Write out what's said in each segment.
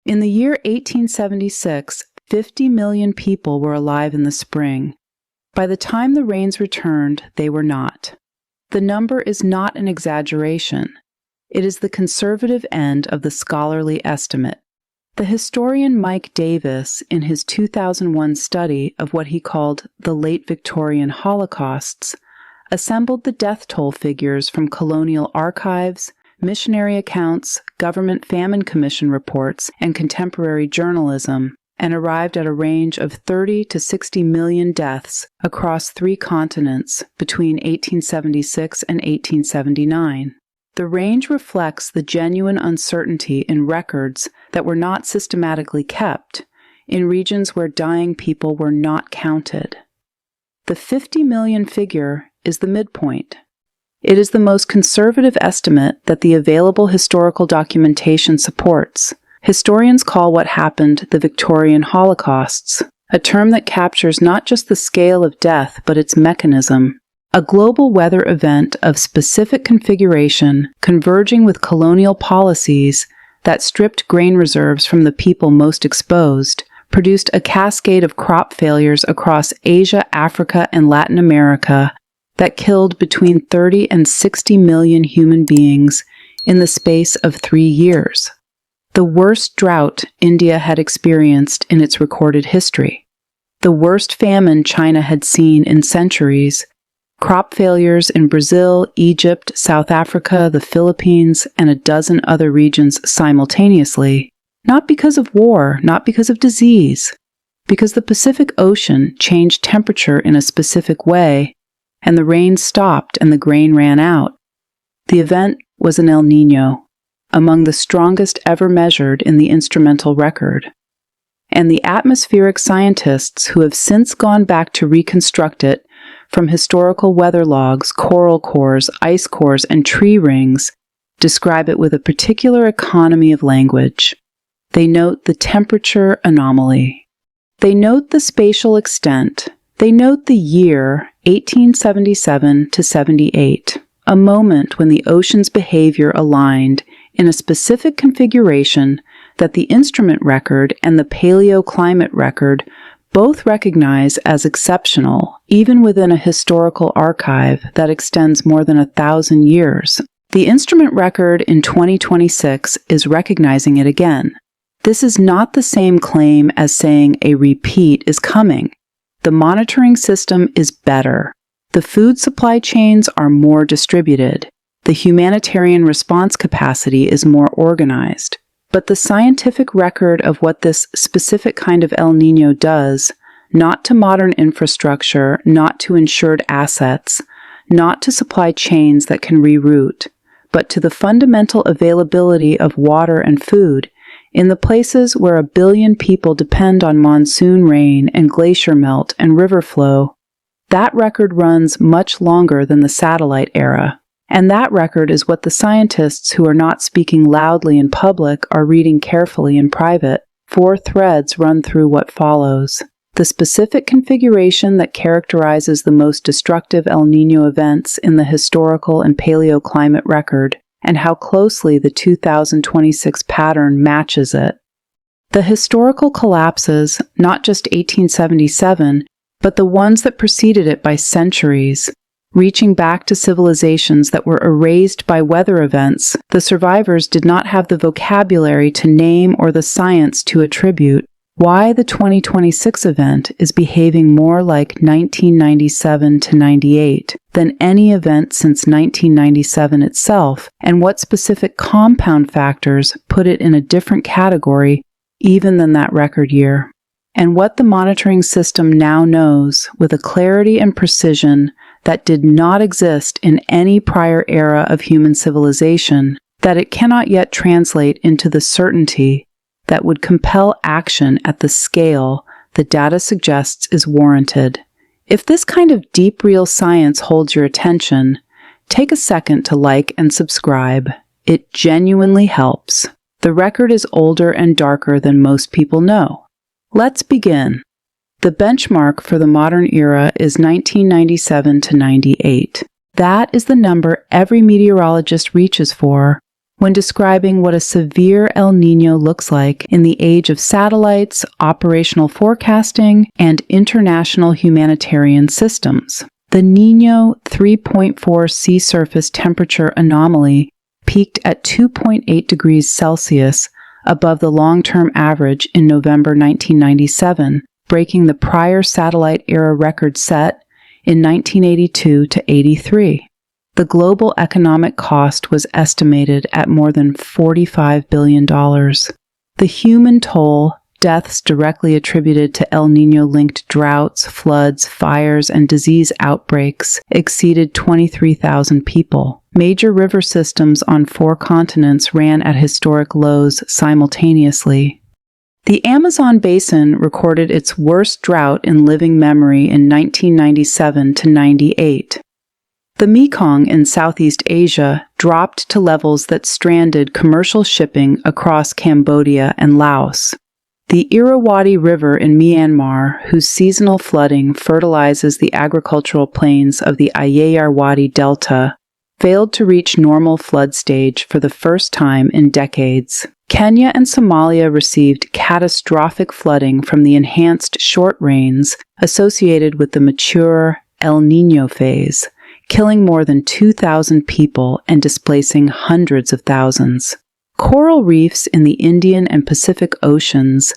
In the year 1876, 50 million people were alive in the spring. By the time the rains returned, they were not. The number is not an exaggeration. It is the conservative end of the scholarly estimate. The historian Mike Davis, in his 2001 study of what he called the late Victorian Holocausts, assembled the death toll figures from colonial archives, missionary accounts, government famine commission reports, and contemporary journalism, and arrived at a range of 30 to 60 million deaths across 3 continents between 1876 and 1879. The range reflects the genuine uncertainty in records that were not systematically kept, in regions where dying people were not counted. The 50 million figure is the midpoint. It is the most conservative estimate that the available historical documentation supports. Historians call what happened the Victorian Holocausts, a term that captures not just the scale of death but its mechanism. A global weather event of specific configuration converging with colonial policies that stripped grain reserves from the people most exposed, produced a cascade of crop failures across Asia, Africa, and Latin America that killed between 30 and 60 million human beings in the space of 3 years. The worst drought India had experienced in its recorded history. The worst famine China had seen in centuries. Crop failures in Brazil, Egypt, South Africa, the Philippines, and a dozen other regions simultaneously, not because of war, not because of disease, because the Pacific Ocean changed temperature in a specific way, and the rain stopped and the grain ran out. The event was an El Niño, among the strongest ever measured in the instrumental record. And the atmospheric scientists who have since gone back to reconstruct it from historical weather logs, coral cores, ice cores, and tree rings, describe it with a particular economy of language. They note the temperature anomaly. They note the spatial extent. They note the year 1877 to 78, a moment when the ocean's behavior aligned in a specific configuration that the instrument record and the paleoclimate record both recognize as exceptional, even within a historical archive that extends more than 1,000 years. The instrument record in 2026 is recognizing it again. This is not the same claim as saying a repeat is coming. The monitoring system is better. The food supply chains are more distributed. The humanitarian response capacity is more organized. But the scientific record of what this specific kind of El Niño does, not to modern infrastructure, not to insured assets, not to supply chains that can reroute, but to the fundamental availability of water and food in the places where 1 billion people depend on monsoon rain and glacier melt and river flow, that record runs much longer than the satellite era. And that record is what the scientists who are not speaking loudly in public are reading carefully in private. 4 threads run through what follows. The specific configuration that characterizes the most destructive El Niño events in the historical and paleoclimate record, and how closely the 2026 pattern matches it. The historical collapses, not just 1877, but the ones that preceded it by centuries, reaching back to civilizations that were erased by weather events, the survivors did not have the vocabulary to name or the science to attribute. Why the 2026 event is behaving more like 1997 to 98 than any event since 1997 itself, and what specific compound factors put it in a different category even than that record year. And what the monitoring system now knows with a clarity and precision that did not exist in any prior era of human civilization, that it cannot yet translate into the certainty that would compel action at the scale the data suggests is warranted. If this kind of deep, real science holds your attention, take a second to like and subscribe. It genuinely helps. The record is older and darker than most people know. Let's begin. The benchmark for the modern era is 1997 to 98. That is the number every meteorologist reaches for when describing what a severe El Niño looks like in the age of satellites, operational forecasting, and international humanitarian systems. The Niño 3.4 sea surface temperature anomaly peaked at 2.8 degrees Celsius above the long-term average in November 1997, breaking the prior satellite-era record set in 1982 to 83. The global economic cost was estimated at more than $45 billion. The human toll, deaths directly attributed to El Niño-linked droughts, floods, fires, and disease outbreaks, exceeded 23,000 people. Major river systems on 4 continents ran at historic lows simultaneously. The Amazon basin recorded its worst drought in living memory in 1997 to 98. The Mekong in Southeast Asia dropped to levels that stranded commercial shipping across Cambodia and Laos. The Irrawaddy River in Myanmar, whose seasonal flooding fertilizes the agricultural plains of the Ayeyarwady Delta, failed to reach normal flood stage for the first time in decades. Kenya and Somalia received catastrophic flooding from the enhanced short rains associated with the mature El Niño phase, killing more than 2,000 people and displacing hundreds of thousands. Coral reefs in the Indian and Pacific Oceans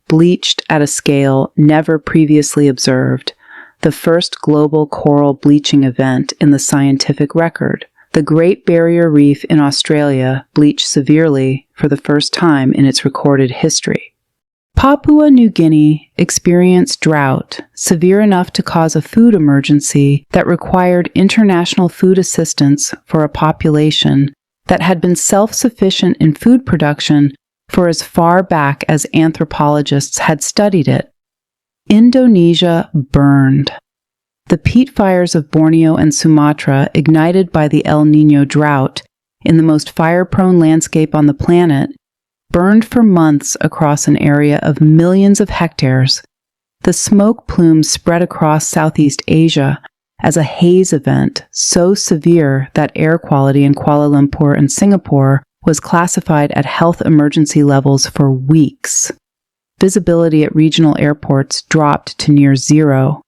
bleached at a scale never previously observed, the first global coral bleaching event in the scientific record. The Great Barrier Reef in Australia bleached severely for the first time in its recorded history. Papua New Guinea experienced drought severe enough to cause a food emergency that required international food assistance for a population that had been self-sufficient in food production for as far back as anthropologists had studied it. Indonesia burned. The peat fires of Borneo and Sumatra, ignited by the El Niño drought in the most fire-prone landscape on the planet, burned for months across an area of millions of hectares. The smoke plumes spread across Southeast Asia as a haze event so severe that air quality in Kuala Lumpur and Singapore was classified at health emergency levels for weeks. Visibility at regional airports dropped to near zero.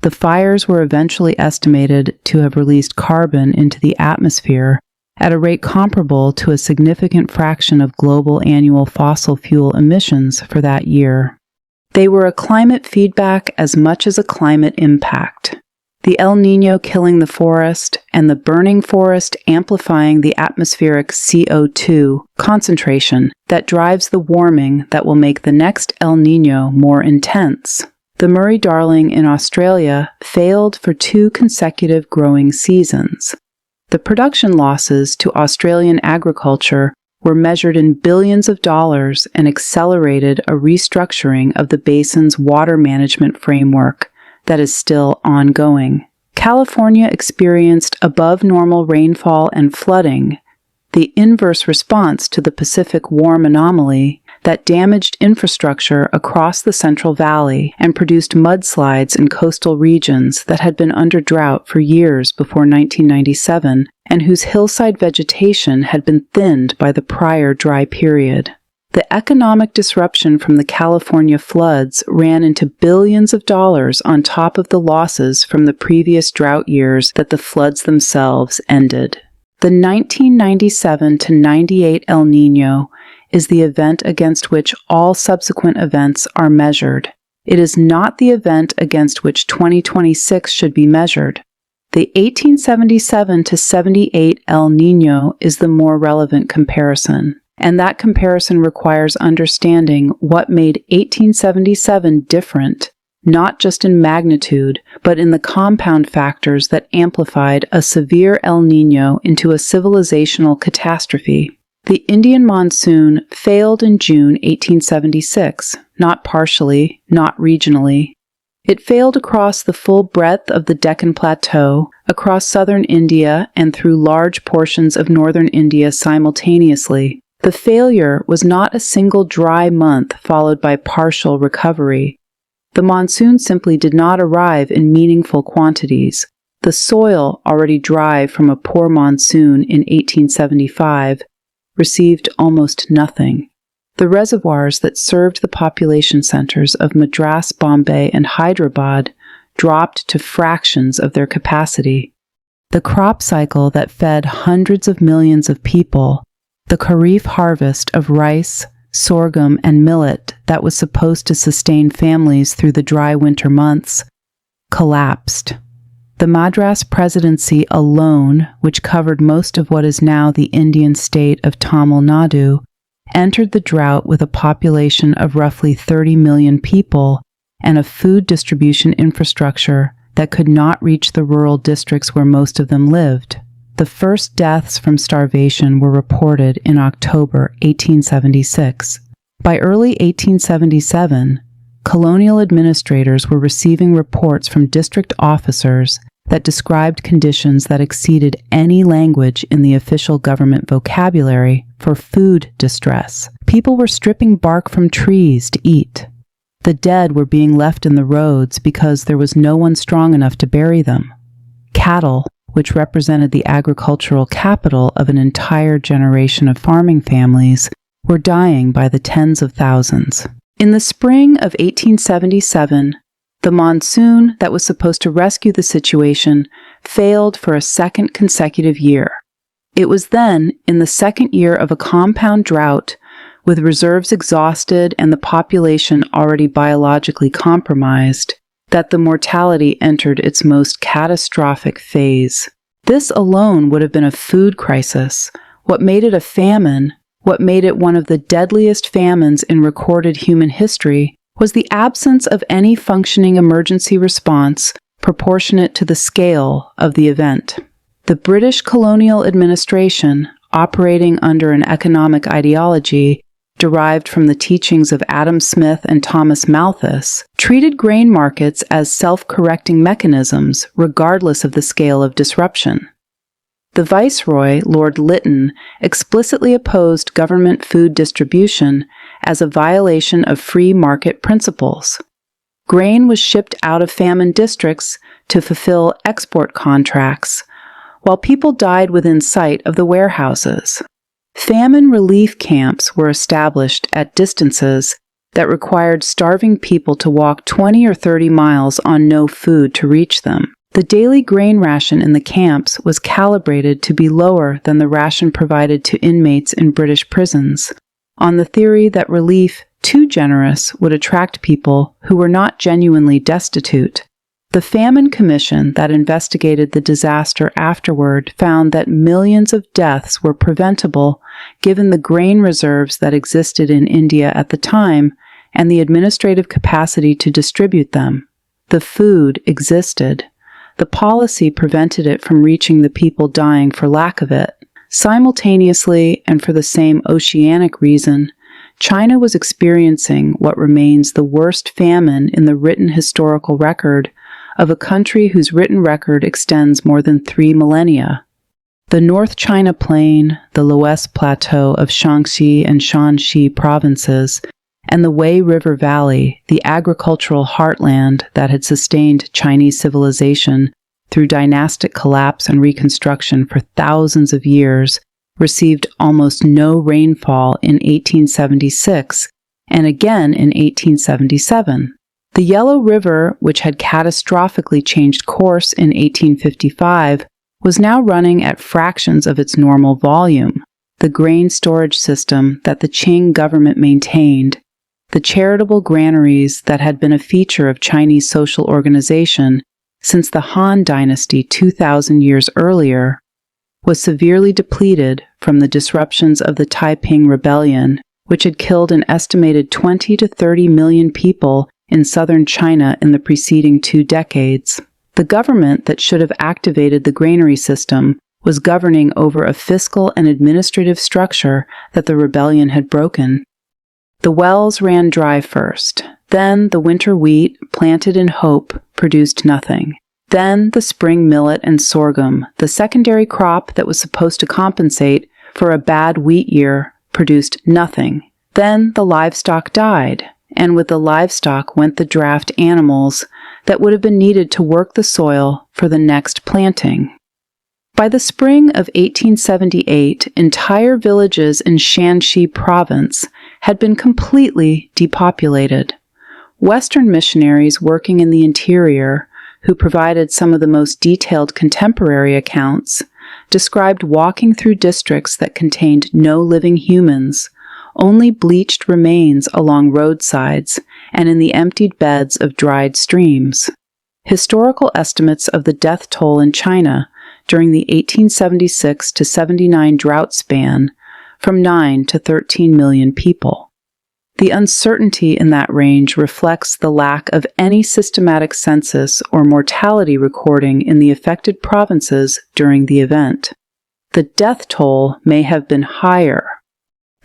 The fires were eventually estimated to have released carbon into the atmosphere at a rate comparable to a significant fraction of global annual fossil fuel emissions for that year. They were a climate feedback as much as a climate impact. The El Niño killing the forest, and the burning forest amplifying the atmospheric CO2 concentration that drives the warming that will make the next El Niño more intense. The Murray-Darling in Australia failed for 2 consecutive growing seasons. The production losses to Australian agriculture were measured in billions of dollars and accelerated a restructuring of the basin's water management framework that is still ongoing. California experienced above-normal rainfall and flooding, the inverse response to the Pacific warm anomaly that damaged infrastructure across the Central Valley and produced mudslides in coastal regions that had been under drought for years before 1997 and whose hillside vegetation had been thinned by the prior dry period. The economic disruption from the California floods ran into billions of dollars on top of the losses from the previous drought years that the floods themselves ended. The 1997 to 98 El Niño is the event against which all subsequent events are measured. It is not the event against which 2026 should be measured. The 1877 to 78 El Niño is the more relevant comparison. And that comparison requires understanding what made 1877 different, not just in magnitude, but in the compound factors that amplified a severe El Niño into a civilizational catastrophe. The Indian monsoon failed in June 1876, not partially, not regionally. It failed across the full breadth of the Deccan Plateau, across southern India, and through large portions of northern India simultaneously. The failure was not a single dry month followed by partial recovery. The monsoon simply did not arrive in meaningful quantities. The soil, already dry from a poor monsoon in 1875, received almost nothing. The reservoirs that served the population centers of Madras, Bombay, and Hyderabad dropped to fractions of their capacity. The crop cycle that fed hundreds of millions of people, the Kharif harvest of rice, sorghum, and millet that was supposed to sustain families through the dry winter months, collapsed. The Madras Presidency alone, which covered most of what is now the Indian state of Tamil Nadu, entered the drought with a population of roughly 30 million people and a food distribution infrastructure that could not reach the rural districts where most of them lived. The first deaths from starvation were reported in October 1876. By early 1877, colonial administrators were receiving reports from district officers that described conditions that exceeded any language in the official government vocabulary for food distress. People were stripping bark from trees to eat. The dead were being left in the roads because there was no one strong enough to bury them. Cattle, which represented the agricultural capital of an entire generation of farming families, were dying by the tens of thousands. In the spring of 1877, the monsoon that was supposed to rescue the situation failed for a second consecutive year. It was then, in the second year of a compound drought, with reserves exhausted and the population already biologically compromised, that the mortality entered its most catastrophic phase. This alone would have been a food crisis. What made it a famine, what made it one of the deadliest famines in recorded human history, was the absence of any functioning emergency response proportionate to the scale of the event. The British colonial administration, operating under an economic ideology derived from the teachings of Adam Smith and Thomas Malthus, treated grain markets as self-correcting mechanisms regardless of the scale of disruption. The Viceroy, Lord Lytton, explicitly opposed government food distribution as a violation of free market principles. Grain was shipped out of famine districts to fulfill export contracts, while people died within sight of the warehouses. Famine relief camps were established at distances that required starving people to walk 20 or 30 miles on no food to reach them. The daily grain ration in the camps was calibrated to be lower than the ration provided to inmates in British prisons, on the theory that relief too generous would attract people who were not genuinely destitute. The Famine Commission that investigated the disaster afterward found that millions of deaths were preventable given the grain reserves that existed in India at the time and the administrative capacity to distribute them. The food existed. The policy prevented it from reaching the people dying for lack of it. Simultaneously, and for the same oceanic reason, China was experiencing what remains the worst famine in the written historical record of a country whose written record extends more than 3 millennia. The North China Plain, the Loess Plateau of Shaanxi and Shanxi provinces, and the Wei River Valley, the agricultural heartland that had sustained Chinese civilization through dynastic collapse and reconstruction for thousands of years, received almost no rainfall in 1876 and again in 1877. The Yellow River, which had catastrophically changed course in 1855, was now running at fractions of its normal volume. The grain storage system that the Qing government maintained, the charitable granaries that had been a feature of Chinese social organization since the Han Dynasty 2,000 years earlier, was severely depleted from the disruptions of the Taiping Rebellion, which had killed an estimated 20 to 30 million people in southern China in the preceding 2 decades. The government that should have activated the granary system was governing over a fiscal and administrative structure that the rebellion had broken. The wells ran dry first. Then the winter wheat, planted in hope, produced nothing. Then the spring millet and sorghum, the secondary crop that was supposed to compensate for a bad wheat year, produced nothing. Then the livestock died, and with the livestock went the draft animals that would have been needed to work the soil for the next planting. By the spring of 1878, entire villages in Shanxi province had been completely depopulated. Western missionaries working in the interior, who provided some of the most detailed contemporary accounts, described walking through districts that contained no living humans, only bleached remains along roadsides and in the emptied beds of dried streams. Historical estimates of the death toll in China during the 1876 to 79 drought span from 9 to 13 million people. The uncertainty in that range reflects the lack of any systematic census or mortality recording in the affected provinces during the event. The death toll may have been higher.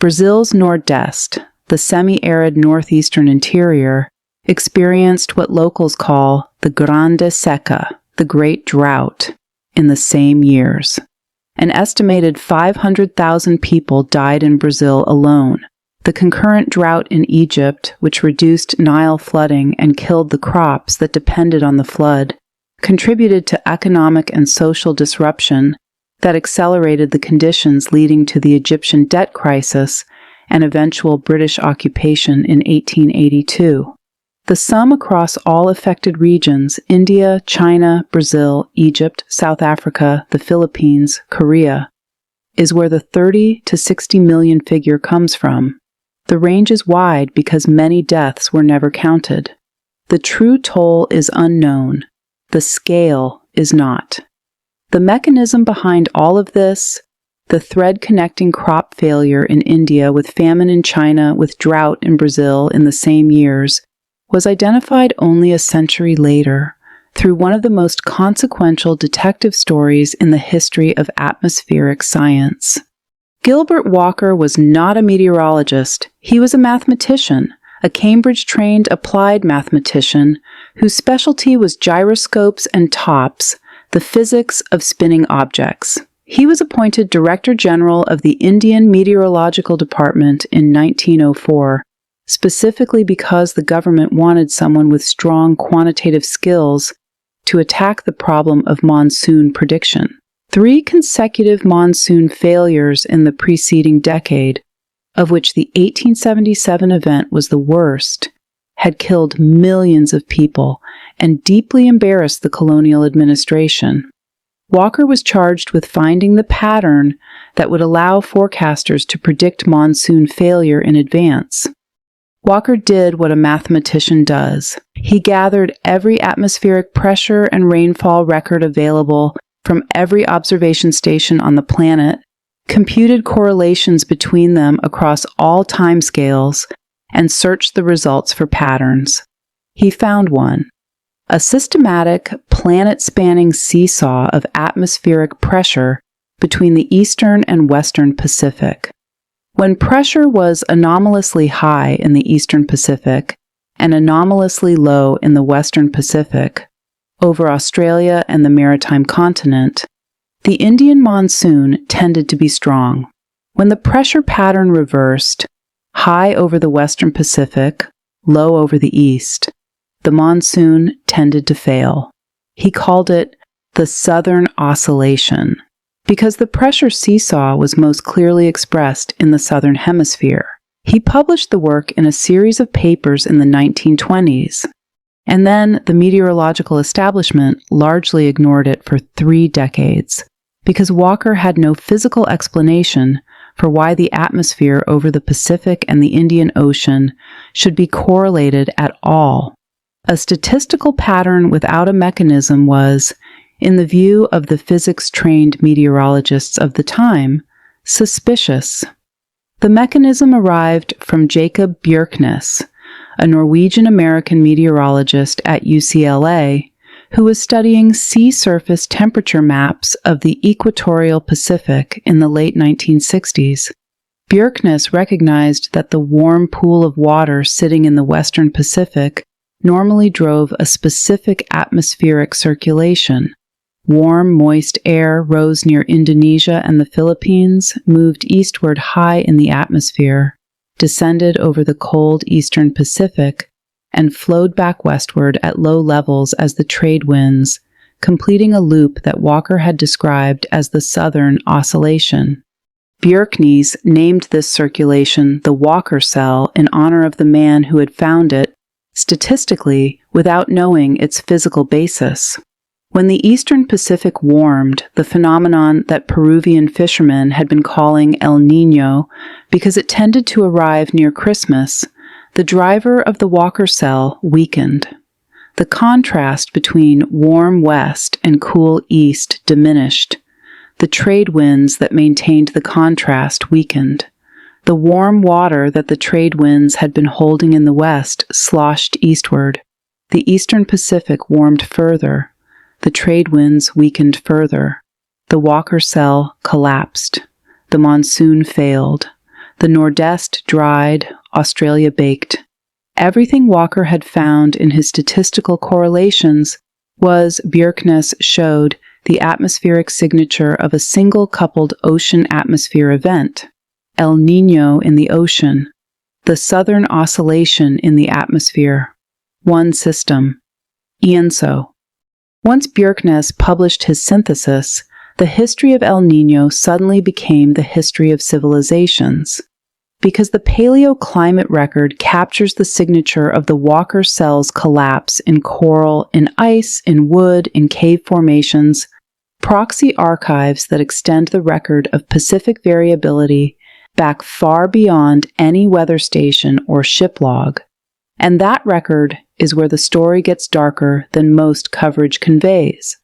Brazil's Nordeste, the semi-arid northeastern interior, experienced what locals call the Grande Seca, the Great Drought, in the same years. An estimated 500,000 people died in Brazil alone. The concurrent drought in Egypt, which reduced Nile flooding and killed the crops that depended on the flood, contributed to economic and social disruption that accelerated the conditions leading to the Egyptian debt crisis and eventual British occupation in 1882. The sum across all affected regions, India, China, Brazil, Egypt, South Africa, the Philippines, Korea, is where the 30 to 60 million figure comes from. The range is wide because many deaths were never counted. The true toll is unknown. The scale is not. The mechanism behind all of this, the thread connecting crop failure in India with famine in China with drought in Brazil in the same years, was identified only a century later through one of the most consequential detective stories in the history of atmospheric science. Gilbert Walker was not a meteorologist. He was a mathematician, a Cambridge-trained applied mathematician whose specialty was gyroscopes and tops, the physics of spinning objects. He was appointed Director General of the Indian Meteorological Department in 1904, specifically because the government wanted someone with strong quantitative skills to attack the problem of monsoon prediction. 3 consecutive monsoon failures in the preceding decade, of which the 1877 event was the worst, had killed millions of people and deeply embarrassed the colonial administration. Walker was charged with finding the pattern that would allow forecasters to predict monsoon failure in advance. Walker did what a mathematician does. He gathered every atmospheric pressure and rainfall record available from every observation station on the planet, computed correlations between them across all timescales, and searched the results for patterns. He found one: a systematic, planet-spanning seesaw of atmospheric pressure between the eastern and western Pacific. When pressure was anomalously high in the eastern Pacific and anomalously low in the western Pacific, over Australia and the maritime continent, the Indian monsoon tended to be strong. When the pressure pattern reversed, high over the western Pacific, low over the east, the monsoon tended to fail. He called it the Southern Oscillation, because the pressure seesaw was most clearly expressed in the southern hemisphere. He published the work in a series of papers in the 1920s, and then the meteorological establishment largely ignored it for 3 decades, because Walker had no physical explanation for why the atmosphere over the Pacific and the Indian Ocean should be correlated at all. A statistical pattern without a mechanism was, in the view of the physics-trained meteorologists of the time, suspicious. The mechanism arrived from Jacob Bjerknes, a Norwegian-American meteorologist at UCLA, who was studying sea surface temperature maps of the equatorial Pacific in the late 1960s. Bjerknes recognized that the warm pool of water sitting in the western Pacific normally drove a specific atmospheric circulation. Warm, moist air rose near Indonesia and the Philippines, moved eastward high in the atmosphere, descended over the cold eastern Pacific, and flowed back westward at low levels as the trade winds, completing a loop that Walker had described as the Southern Oscillation. Bjerknes named this circulation the Walker Cell in honor of the man who had found it, statistically, without knowing its physical basis. When the eastern Pacific warmed, the phenomenon that Peruvian fishermen had been calling El Niño because it tended to arrive near Christmas, the driver of the Walker Cell weakened. The contrast between warm west and cool east diminished. The trade winds that maintained the contrast weakened. The warm water that the trade winds had been holding in the west sloshed eastward. The eastern Pacific warmed further. The trade winds weakened further. The Walker Cell collapsed. The monsoon failed. The Nordest dried. Australia baked. Everything Walker had found in his statistical correlations was, Bjerknes showed, the atmospheric signature of a single coupled ocean-atmosphere event, El Niño in the ocean, the Southern Oscillation in the atmosphere, one system, ENSO. Once Bjerknes published his synthesis, the history of El Niño suddenly became the history of civilizations. Because the paleoclimate record captures the signature of the Walker Cell's collapse in coral, in ice, in wood, in cave formations, proxy archives that extend the record of Pacific variability back far beyond any weather station or ship log. And that record is where the story gets darker than most coverage conveys.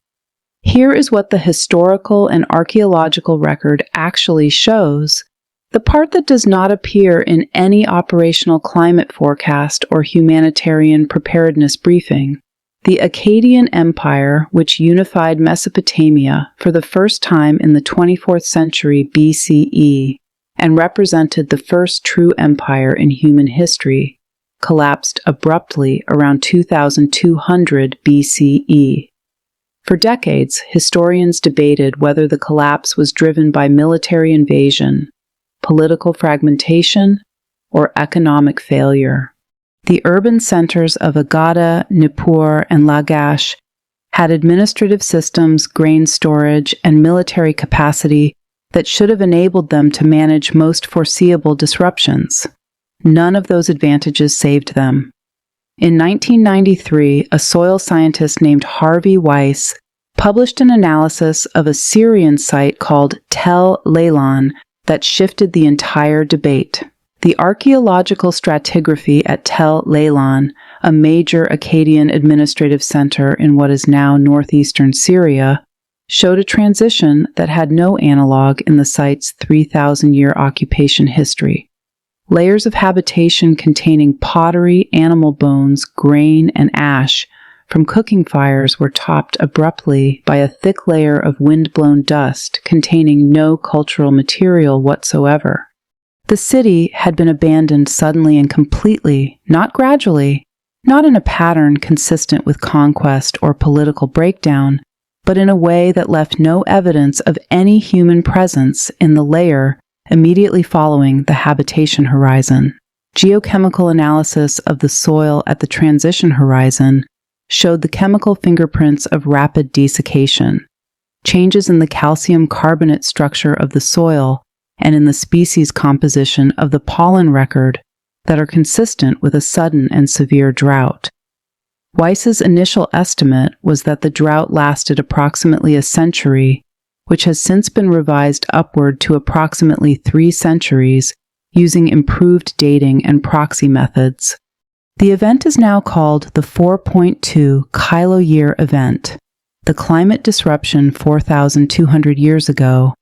Here is what the historical and archaeological record actually shows, the part that does not appear in any operational climate forecast or humanitarian preparedness briefing. The Akkadian Empire, which unified Mesopotamia for the first time in the 24th century BCE and represented the first true empire in human history, collapsed abruptly around 2200 BCE. For decades, historians debated whether the collapse was driven by military invasion, political fragmentation, or economic failure. The urban centers of Agada, Nippur, and Lagash had administrative systems, grain storage, and military capacity that should have enabled them to manage most foreseeable disruptions. None of those advantages saved them. In 1993, a soil scientist named Harvey Weiss published an analysis of a Syrian site called Tel Leilan that shifted the entire debate. The archaeological stratigraphy at Tel Leilan, a major Akkadian administrative center in what is now northeastern Syria, showed a transition that had no analog in the site's 3,000-year occupation history. Layers of habitation containing pottery, animal bones, grain, and ash from cooking fires were topped abruptly by a thick layer of wind-blown dust containing no cultural material whatsoever. The city had been abandoned suddenly and completely, not gradually, not in a pattern consistent with conquest or political breakdown, but in a way that left no evidence of any human presence in the layer immediately following the habitation horizon. Geochemical analysis of the soil at the transition horizon showed the chemical fingerprints of rapid desiccation, changes in the calcium carbonate structure of the soil and in the species composition of the pollen record that are consistent with a sudden and severe drought. Weiss's initial estimate was that the drought lasted approximately a century, which has since been revised upward to approximately 3 centuries using improved dating and proxy methods. The event is now called the 4.2 kiloyear event, the climate disruption 4,200 years ago,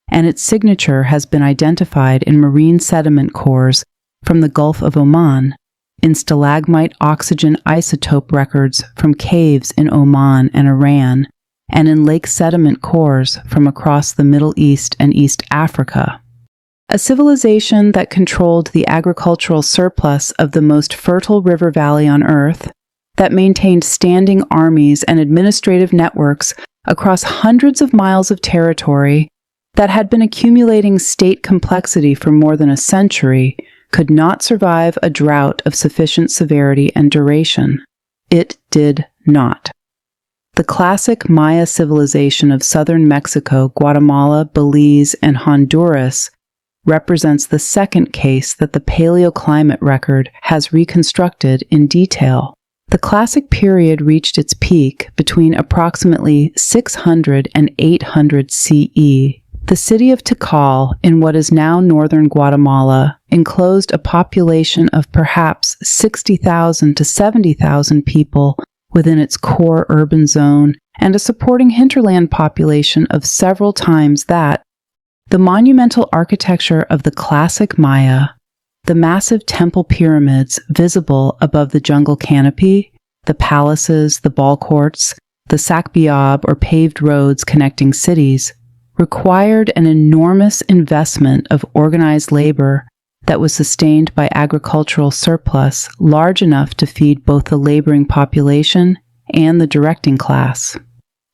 and its signature has been identified in marine sediment cores from the Gulf of Oman, in stalagmite oxygen isotope records from caves in Oman and Iran, and in lake sediment cores from across the Middle East and East Africa. A civilization that controlled the agricultural surplus of the most fertile river valley on Earth, that maintained standing armies and administrative networks across hundreds of miles of territory, that had been accumulating state complexity for more than a century, could not survive a drought of sufficient severity and duration. It did not. the classic Maya civilization of southern Mexico, Guatemala, Belize, and Honduras represents the second case that the paleoclimate record has reconstructed in detail. The classic period reached its peak between approximately 600 and 800 CE. The city of Tikal, in what is now northern Guatemala, enclosed a population of perhaps 60,000 to 70,000 people within its core urban zone and a supporting hinterland population of several times that. The monumental architecture of the classic Maya, the massive temple pyramids visible above the jungle canopy, the palaces, the ball courts, the sakbiab or paved roads connecting cities, required an enormous investment of organized labor that was sustained by agricultural surplus large enough to feed both the laboring population and the directing class.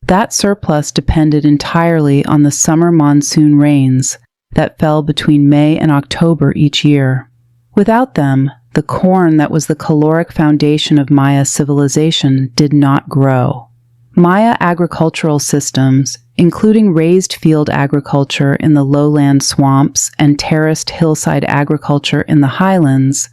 That surplus depended entirely on the summer monsoon rains that fell between May and October each year. Without them, the corn that was the caloric foundation of Maya civilization did not grow. Maya agricultural systems, including raised field agriculture in the lowland swamps and terraced hillside agriculture in the highlands,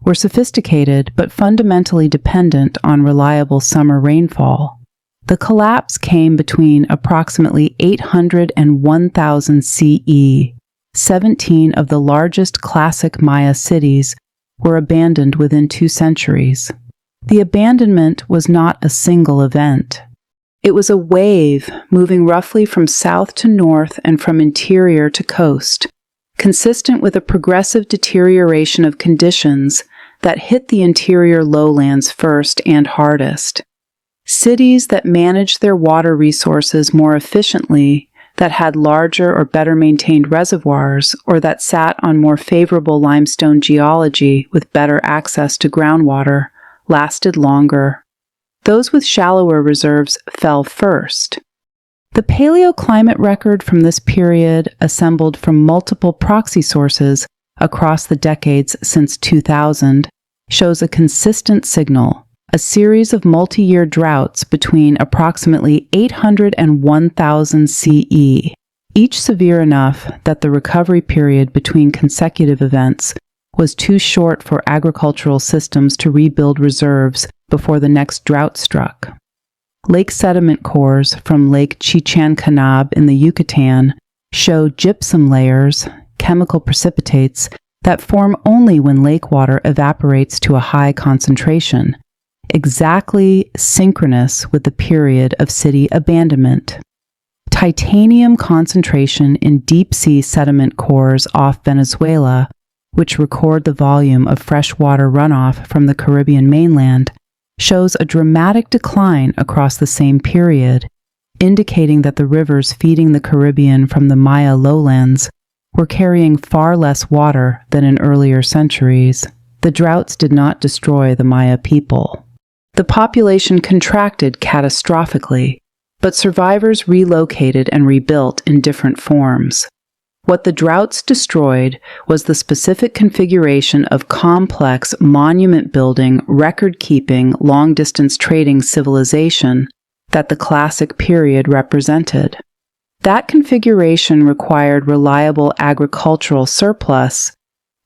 were sophisticated but fundamentally dependent on reliable summer rainfall. The collapse came between approximately 800 and 1000 CE. 17 of the largest classic Maya cities were abandoned within 2 centuries. The abandonment was not a single event. It was a wave moving roughly from south to north and from interior to coast, consistent with a progressive deterioration of conditions that hit the interior lowlands first and hardest. Cities that managed their water resources more efficiently, that had larger or better maintained reservoirs, or that sat on more favorable limestone geology with better access to groundwater, lasted longer. Those with shallower reserves fell first. The paleoclimate record from this period, assembled from multiple proxy sources across the decades since 2000, shows a consistent signal. A series of multi-year droughts between approximately 800 and 1000 CE, each severe enough that the recovery period between consecutive events was too short for agricultural systems to rebuild reserves before the next drought struck. Lake sediment cores from Lake Chichancanab in the Yucatan show gypsum layers, chemical precipitates, that form only when lake water evaporates to a high concentration, exactly synchronous with the period of city abandonment. Titanium concentration in deep-sea sediment cores off Venezuela, which record the volume of freshwater runoff from the Caribbean mainland, shows a dramatic decline across the same period, indicating that the rivers feeding the Caribbean from the Maya lowlands were carrying far less water than in earlier centuries. The droughts did not destroy the Maya people. The population contracted catastrophically, but survivors relocated and rebuilt in different forms. What the droughts destroyed was the specific configuration of complex monument-building, record-keeping, long-distance trading civilization that the classic period represented. That configuration required reliable agricultural surplus,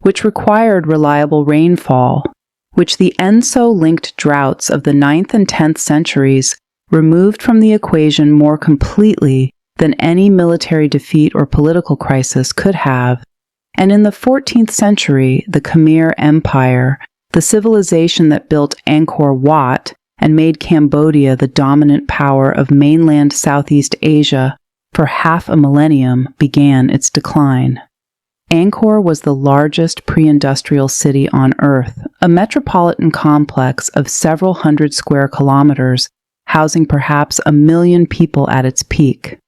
which required reliable rainfall, which the ENSO-linked droughts of the 9th and 10th centuries removed from the equation more completely than any military defeat or political crisis could have. And in the 14th century, the Khmer Empire, the civilization that built Angkor Wat and made Cambodia the dominant power of mainland Southeast Asia for half a millennium, began its decline. Angkor was the largest pre-industrial city on Earth, a metropolitan complex of several hundred square kilometers, housing perhaps 1 million people at its peak.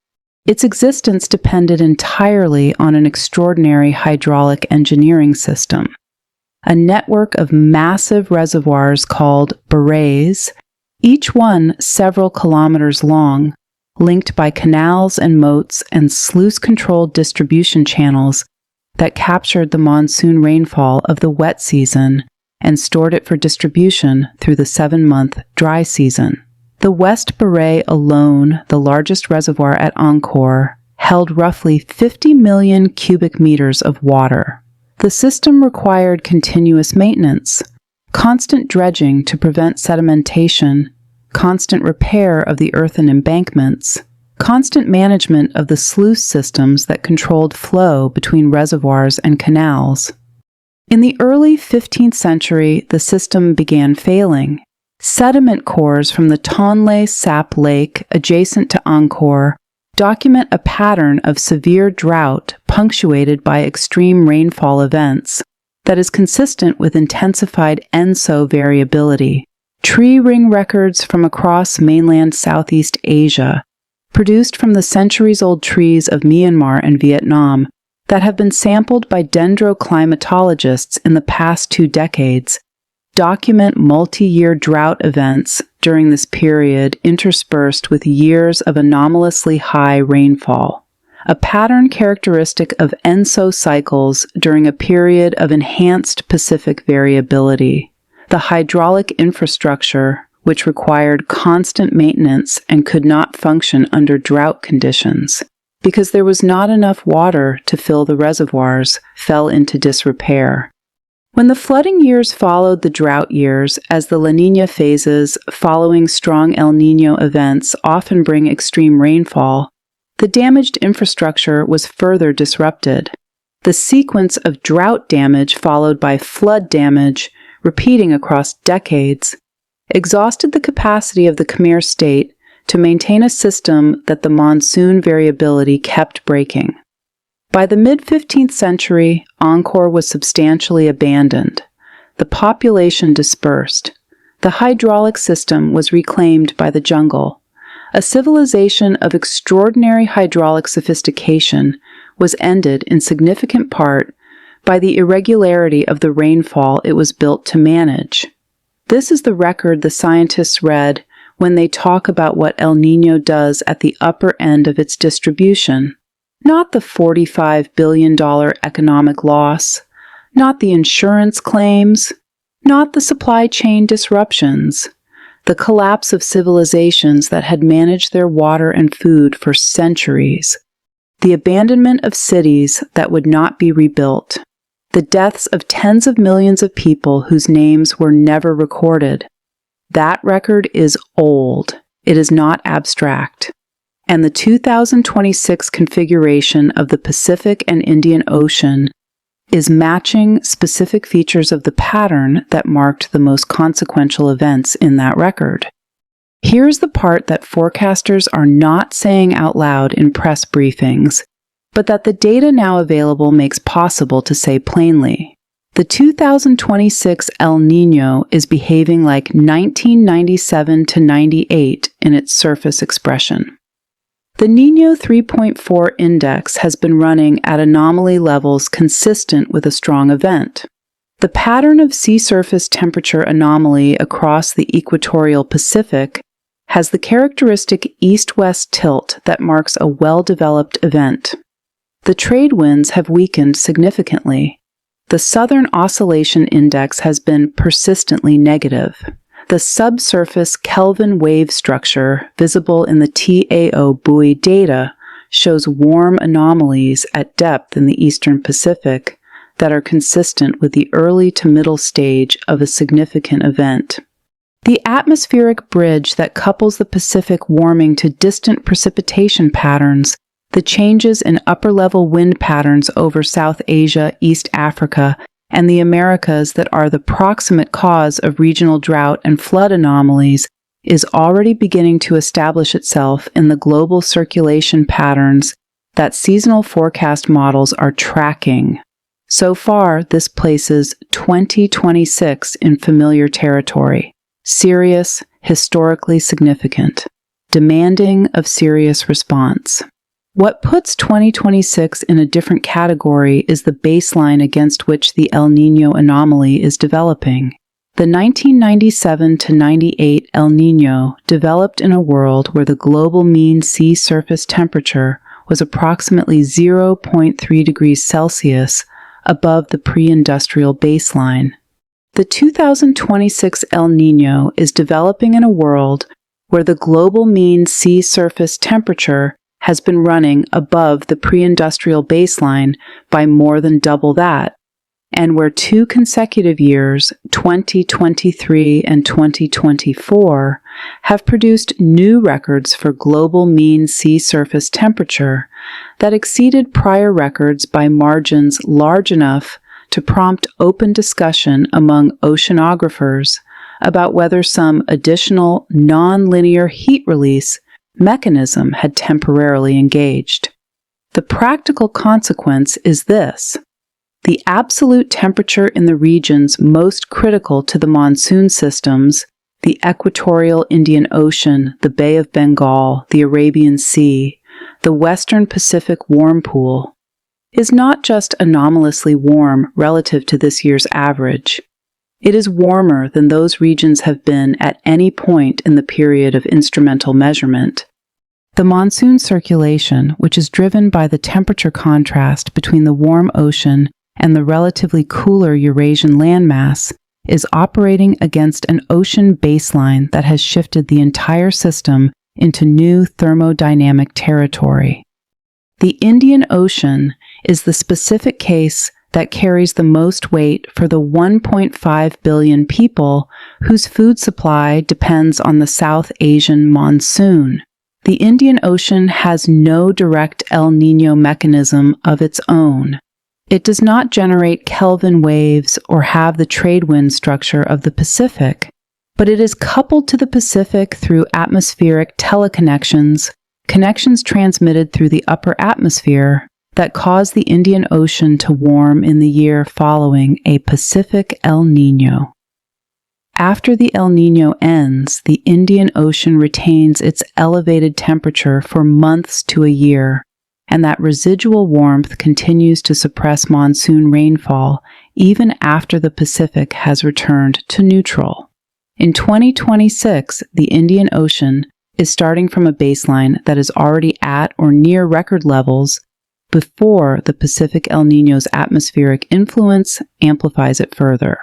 Its existence depended entirely on an extraordinary hydraulic engineering system. A network of massive reservoirs called barays, each one several kilometers long, linked by canals and moats and sluice-controlled distribution channels that captured the monsoon rainfall of the wet season and stored it for distribution through the 7-month dry season. The West Baray alone, the largest reservoir at Angkor, held roughly 50 million cubic meters of water. The system required continuous maintenance, constant dredging to prevent sedimentation, constant repair of the earthen embankments, constant management of the sluice systems that controlled flow between reservoirs and canals. In the early 15th century, the system began failing. Sediment cores from the Tonle Sap Lake adjacent to Angkor document a pattern of severe drought punctuated by extreme rainfall events that is consistent with intensified ENSO variability. Tree ring records from across mainland Southeast Asia, produced from the centuries-old trees of Myanmar and Vietnam that have been sampled by dendroclimatologists in the past 2 decades, document multi-year drought events during this period interspersed with years of anomalously high rainfall, a pattern characteristic of ENSO cycles during a period of enhanced Pacific variability. The hydraulic infrastructure, which required constant maintenance and could not function under drought conditions, because there was not enough water to fill the reservoirs, fell into disrepair. When the flooding years followed the drought years, as the La Niña phases following strong El Niño events often bring extreme rainfall, the damaged infrastructure was further disrupted. The sequence of drought damage followed by flood damage, repeating across decades, exhausted the capacity of the Khmer state to maintain a system that the monsoon variability kept breaking. By the mid-15th century, Angkor was substantially abandoned. The population dispersed. The hydraulic system was reclaimed by the jungle. A civilization of extraordinary hydraulic sophistication was ended in significant part by the irregularity of the rainfall it was built to manage. This is the record the scientists read when they talk about what El Niño does at the upper end of its distribution. Not the $45 billion economic loss, not the insurance claims, not the supply chain disruptions, the collapse of civilizations that had managed their water and food for centuries, the abandonment of cities that would not be rebuilt, the deaths of tens of millions of people whose names were never recorded. That record is old. It is not abstract. And the 2026 configuration of the Pacific and Indian Ocean is matching specific features of the pattern that marked the most consequential events in that record. Here's the part that forecasters are not saying out loud in press briefings, but that the data now available makes possible to say plainly. The 2026 El Niño is behaving like 1997 to 98 in its surface expression. The Niño 3.4 index has been running at anomaly levels consistent with a strong event. The pattern of sea surface temperature anomaly across the equatorial Pacific has the characteristic east-west tilt that marks a well-developed event. The trade winds have weakened significantly. The Southern Oscillation Index has been persistently negative. The subsurface Kelvin wave structure visible in the TAO buoy data shows warm anomalies at depth in the eastern Pacific that are consistent with the early to middle stage of a significant event. The atmospheric bridge that couples the Pacific warming to distant precipitation patterns, the changes in upper-level wind patterns over South Asia, East Africa, and the Americas that are the proximate cause of regional drought and flood anomalies is already beginning to establish itself in the global circulation patterns that seasonal forecast models are tracking. So far, this places 2026 in familiar territory, serious, historically significant, demanding of serious response. What puts 2026 in a different category is the baseline against which the El Niño anomaly is developing. The 1997 to 98 El Niño developed in a world where the global mean sea surface temperature was approximately 0.3 degrees Celsius above the pre-industrial baseline. The 2026 El Niño is developing in a world where the global mean sea surface temperature has been running above the pre-industrial baseline by more than double that, and where 2 consecutive years, 2023 and 2024, have produced new records for global mean sea surface temperature that exceeded prior records by margins large enough to prompt open discussion among oceanographers about whether some additional non-linear heat release mechanism had temporarily engaged. The practical consequence is this. The absolute temperature in the regions most critical to the monsoon systems, the equatorial Indian Ocean, the Bay of Bengal, the Arabian Sea, the Western Pacific warm pool, is not just anomalously warm relative to this year's average. It is warmer than those regions have been at any point in the period of instrumental measurement. The monsoon circulation, which is driven by the temperature contrast between the warm ocean and the relatively cooler Eurasian landmass, is operating against an ocean baseline that has shifted the entire system into new thermodynamic territory. The Indian Ocean is the specific case that carries the most weight for the 1.5 billion people whose food supply depends on the South Asian monsoon. The Indian Ocean has no direct El Niño mechanism of its own. It does not generate Kelvin waves or have the trade wind structure of the Pacific, but it is coupled to the Pacific through atmospheric teleconnections, connections transmitted through the upper atmosphere that cause the Indian Ocean to warm in the year following a Pacific El Niño. After the El Niño ends, the Indian Ocean retains its elevated temperature for months to a year, and that residual warmth continues to suppress monsoon rainfall even after the Pacific has returned to neutral. In 2026, the Indian Ocean is starting from a baseline that is already at or near record levels before the Pacific El Niño's atmospheric influence amplifies it further.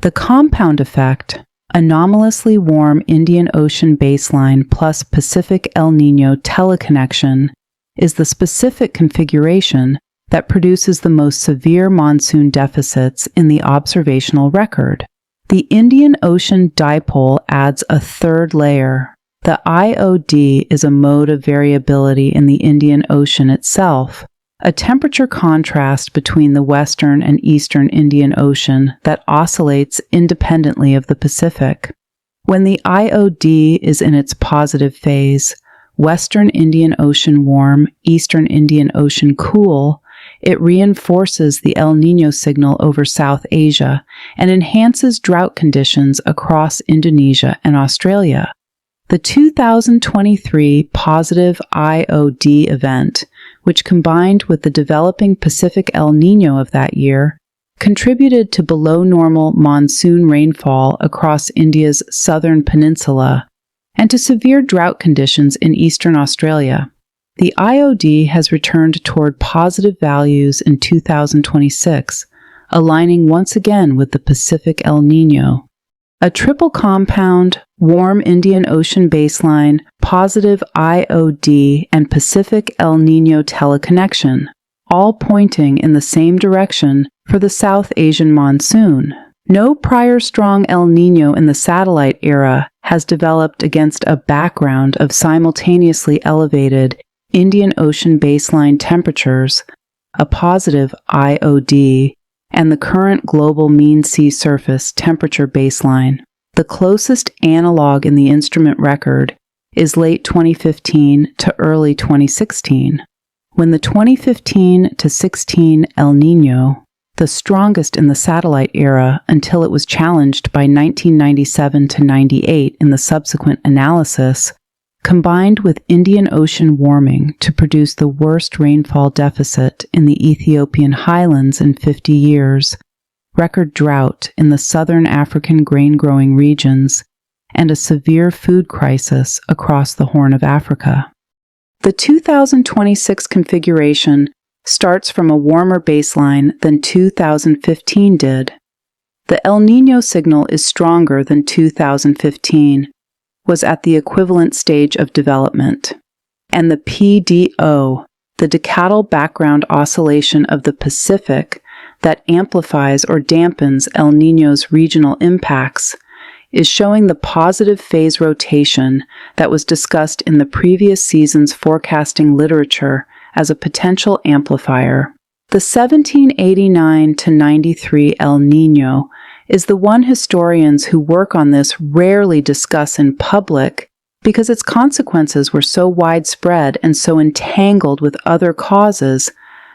The compound effect, anomalously warm Indian Ocean baseline plus Pacific El Niño teleconnection, is the specific configuration that produces the most severe monsoon deficits in the observational record. The Indian Ocean dipole adds a third layer. The IOD is a mode of variability in the Indian Ocean itself, a temperature contrast between the western and eastern Indian Ocean that oscillates independently of the Pacific. When the IOD is in its positive phase, Western Indian Ocean warm, Eastern Indian Ocean cool, it reinforces the El Niño signal over South Asia and enhances drought conditions across Indonesia and Australia. The 2023 positive IOD event, which combined with the developing Pacific El Niño of that year, contributed to below normal monsoon rainfall across India's southern peninsula and to severe drought conditions in eastern Australia. The IOD has returned toward positive values in 2026, aligning once again with the Pacific El Niño. A triple compound, warm Indian Ocean baseline, positive IOD, and Pacific El Niño teleconnection, all pointing in the same direction for the South Asian monsoon. No prior strong El Niño in the satellite era has developed against a background of simultaneously elevated Indian Ocean baseline temperatures, a positive IOD, and the current global mean sea surface temperature baseline. The closest analog in the instrument record is late 2015 to early 2016, when the 2015 to 16 El Niño, the strongest in the satellite era until it was challenged by 1997 to 98 in the subsequent analysis, combined with Indian Ocean warming to produce the worst rainfall deficit in the Ethiopian highlands in 50 years, record drought in the southern African grain-growing regions, and a severe food crisis across the Horn of Africa. The 2026 configuration starts from a warmer baseline than 2015 did. The El Niño signal is stronger than 2015, was at the equivalent stage of development, and the PDO, the decadal background oscillation of the Pacific that amplifies or dampens El Niño's regional impacts, is showing the positive phase rotation that was discussed in the previous season's forecasting literature as a potential amplifier. The 1789-93 El Niño is the one historians who work on this rarely discuss in public because its consequences were so widespread and so entangled with other causes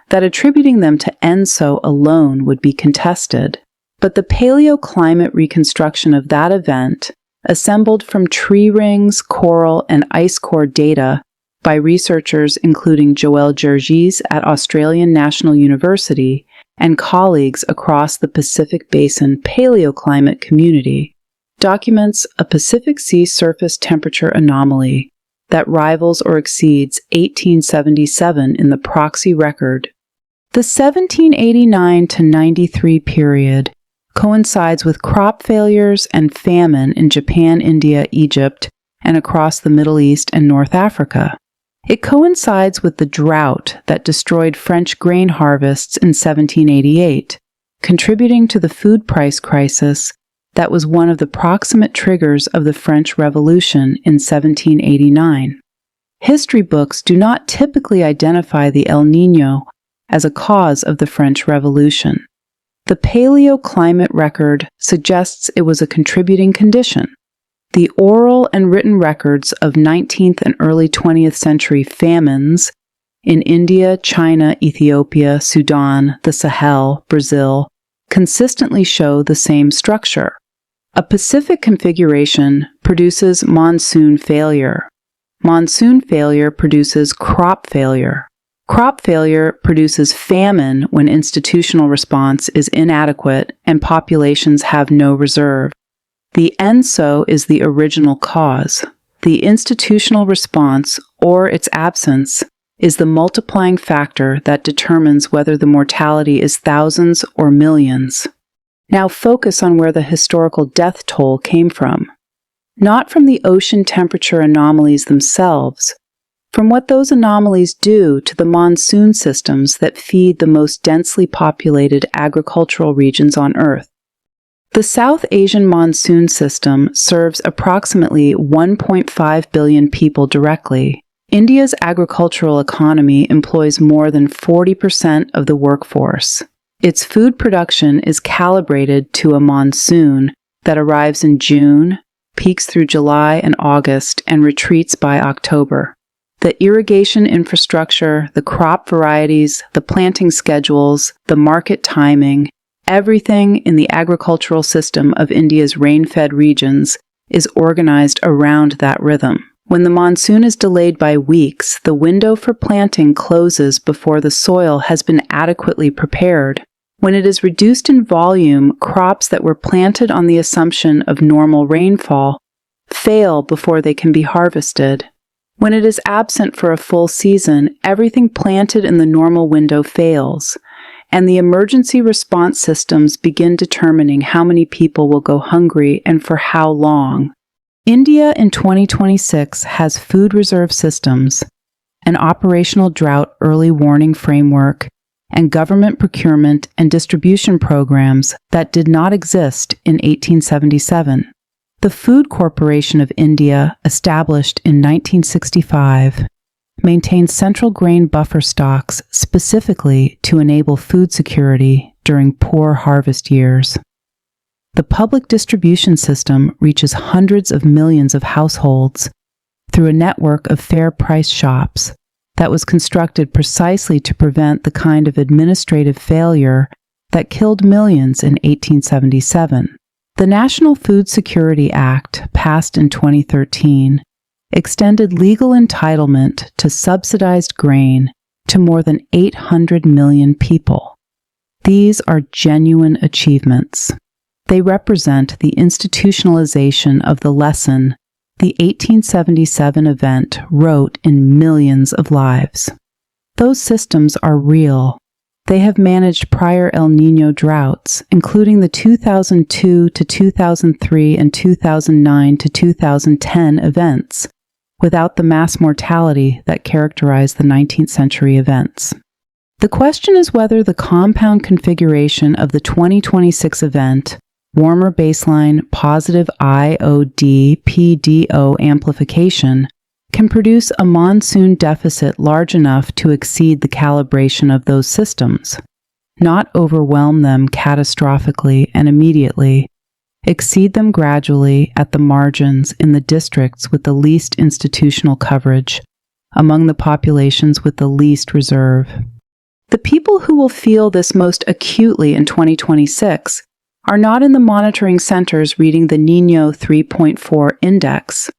that attributing them to ENSO alone would be contested. But the paleoclimate reconstruction of that event, assembled from tree rings, coral, and ice core data by researchers including Joël Gergis at Australian National University and colleagues across the Pacific Basin paleoclimate community, documents a Pacific Sea surface temperature anomaly that rivals or exceeds 1877 in the proxy record. The 1789-93 period coincides with crop failures and famine in Japan, India, Egypt, and across the Middle East and North Africa. It coincides with the drought that destroyed French grain harvests in 1788, contributing to the food price crisis that was one of the proximate triggers of the French Revolution in 1789. History books do not typically identify the El Niño as a cause of the French Revolution. The paleoclimate record suggests it was a contributing condition. The oral and written records of 19th and early 20th century famines in India, China, Ethiopia, Sudan, the Sahel, Brazil, consistently show the same structure. A Pacific configuration produces monsoon failure. Monsoon failure produces crop failure. Crop failure produces famine when institutional response is inadequate and populations have no reserve. The ENSO is the original cause. The institutional response, or its absence, is the multiplying factor that determines whether the mortality is thousands or millions. Now focus on where the historical death toll came from. Not from the ocean temperature anomalies themselves, from what those anomalies do to the monsoon systems that feed the most densely populated agricultural regions on Earth. The South Asian monsoon system serves approximately 1.5 billion people directly. India's agricultural economy employs more than 40% of the workforce. Its food production is calibrated to a monsoon that arrives in June, peaks through July and August, and retreats by October. The irrigation infrastructure, the crop varieties, the planting schedules, the market timing, everything in the agricultural system of India's rain-fed regions is organized around that rhythm. When the monsoon is delayed by weeks, the window for planting closes before the soil has been adequately prepared. When it is reduced in volume, crops that were planted on the assumption of normal rainfall fail before they can be harvested. When it is absent for a full season, everything planted in the normal window fails, and the emergency response systems begin determining how many people will go hungry and for how long. India in 2026 has food reserve systems, an operational drought early warning framework, and government procurement and distribution programs that did not exist in 1877. The Food Corporation of India, established in 1965, maintains central grain buffer stocks specifically to enable food security during poor harvest years. The public distribution system reaches hundreds of millions of households through a network of fair price shops that was constructed precisely to prevent the kind of administrative failure that killed millions in 1877. The National Food Security Act, passed in 2013, extended legal entitlement to subsidized grain to more than 800 million people. These are genuine achievements. They represent the institutionalization of the lesson the 1877 event wrote in millions of lives. Those systems are real, They have managed prior El Niño droughts, including the 2002 to 2003 and 2009 to 2010 events, without the mass mortality that characterized the 19th century events. The question is whether the compound configuration of the 2026 event, warmer baseline positive IOD-PDO amplification, can produce a monsoon deficit large enough to exceed the calibration of those systems, not overwhelm them catastrophically and immediately, exceed them gradually at the margins in the districts with the least institutional coverage, among the populations with the least reserve. The people who will feel this most acutely in 2026 are not in the monitoring centers reading the Niño 3.4 index.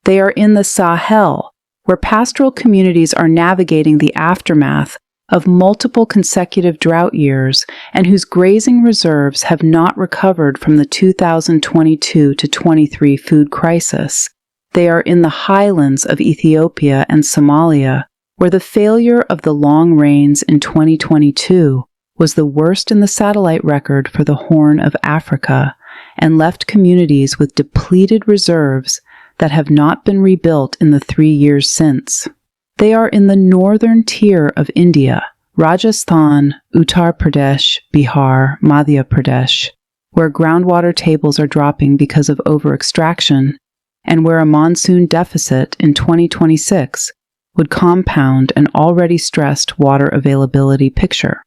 They are in the Sahel, where pastoral communities are navigating the aftermath of multiple consecutive drought years and whose grazing reserves have not recovered from the 2022-23 food crisis. They are in the highlands of Ethiopia and Somalia, where the failure of the long rains in 2022 was the worst in the satellite record for the Horn of Africa and left communities with depleted reserves that have not been rebuilt in the 3 years since. They are in the northern tier of India, Rajasthan, Uttar Pradesh, Bihar, Madhya Pradesh, where groundwater tables are dropping because of over-extraction, and where a monsoon deficit in 2026 would compound an already stressed water availability picture.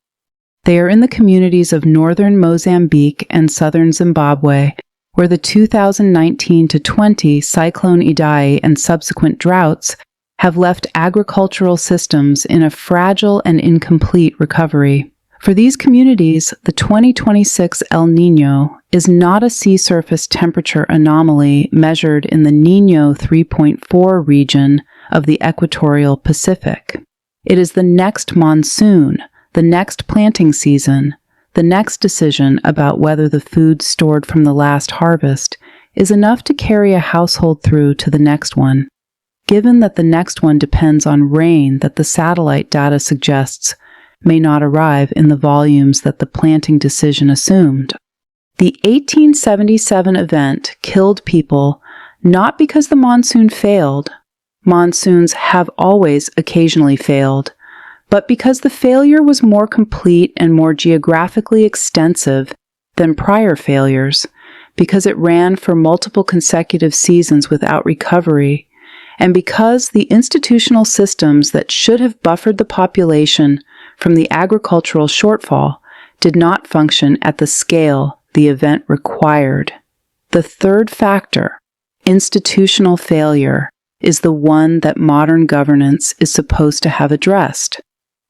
They are in the communities of northern Mozambique and southern Zimbabwe, where the 2019-20 Cyclone Idai and subsequent droughts have left agricultural systems in a fragile and incomplete recovery. For these communities, the 2026 El Niño is not a sea surface temperature anomaly measured in the Niño 3.4 region of the equatorial Pacific. It is the next monsoon, the next planting season, the next decision about whether the food stored from the last harvest is enough to carry a household through to the next one, given that the next one depends on rain that the satellite data suggests may not arrive in the volumes that the planting decision assumed. The 1877 event killed people not because the monsoon failed. Monsoons have always occasionally failed, but because the failure was more complete and more geographically extensive than prior failures, because it ran for multiple consecutive seasons without recovery, and because the institutional systems that should have buffered the population from the agricultural shortfall did not function at the scale the event required. The third factor, institutional failure, is the one that modern governance is supposed to have addressed.